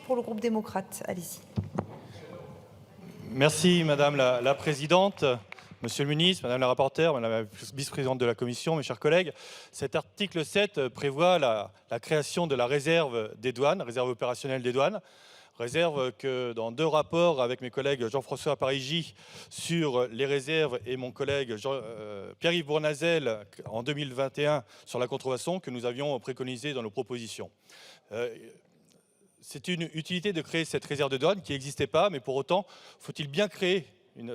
Pour le groupe démocrate, allez-y. Merci Madame la Présidente, Monsieur le Ministre, Madame la Rapporteure, Madame la Vice-Présidente de la Commission, mes chers collègues. Cet article 7 prévoit la création de la réserve des douanes, réserve opérationnelle des douanes. Réserve que dans 2 rapports avec mes collègues Jean-François Parigi sur les réserves et mon collègue Pierre-Yves Bournazel en 2021 sur la contrefaçon que nous avions préconisé dans nos propositions. C'est une utilité de créer cette réserve de douane qui n'existait pas, mais pour autant, faut-il bien créer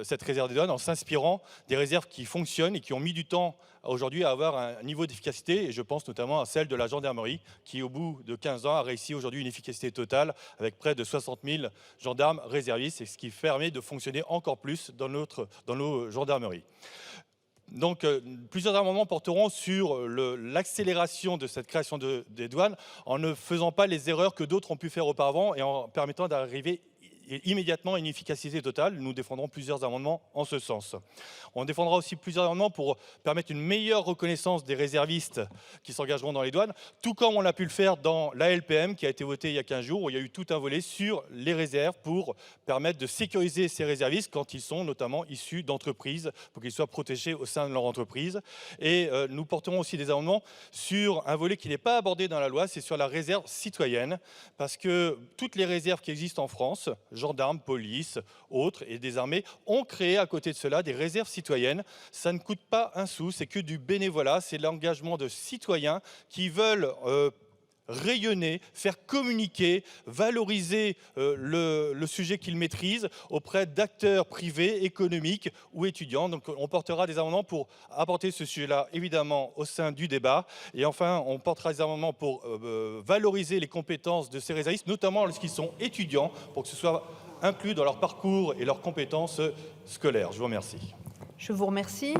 cette réserve de douane en s'inspirant des réserves qui fonctionnent et qui ont mis du temps aujourd'hui à avoir un niveau d'efficacité, et je pense notamment à celle de la gendarmerie qui, au bout de 15 ans, a réussi aujourd'hui une efficacité totale avec près de 60 000 gendarmes réservistes, et ce qui permet de fonctionner encore plus dans nos gendarmeries. Donc, plusieurs amendements porteront sur l'accélération de cette création des douanes en ne faisant pas les erreurs que d'autres ont pu faire auparavant et en permettant d'arriver immédiatement à une efficacité totale. Nous défendrons plusieurs amendements en ce sens. On défendra aussi plusieurs amendements pour permettre une meilleure reconnaissance des réservistes qui s'engageront dans les douanes, tout comme on a pu le faire dans la LPM qui a été votée il y a 15 jours, où il y a eu tout un volet sur les réserves pour permettre de sécuriser ces réservistes quand ils sont notamment issus d'entreprises, pour qu'ils soient protégés au sein de leur entreprise. Et nous porterons aussi des amendements sur un volet qui n'est pas abordé dans la loi, c'est sur la réserve citoyenne, parce que toutes les réserves qui existent en France, gendarmes, police, autres et des armées, ont créé à côté de cela des réserves citoyennes. Ça ne coûte pas un sou, c'est que du bénévolat, c'est l'engagement de citoyens qui veulent rayonner, faire communiquer, valoriser le sujet qu'ils maîtrisent auprès d'acteurs privés, économiques ou étudiants. Donc on portera des amendements pour apporter ce sujet-là évidemment au sein du débat. Et enfin, on portera des amendements pour valoriser les compétences de ces réservistes, notamment lorsqu'ils sont étudiants, pour que ce soit inclus dans leur parcours et leurs compétences scolaires. Je vous remercie. Je vous remercie.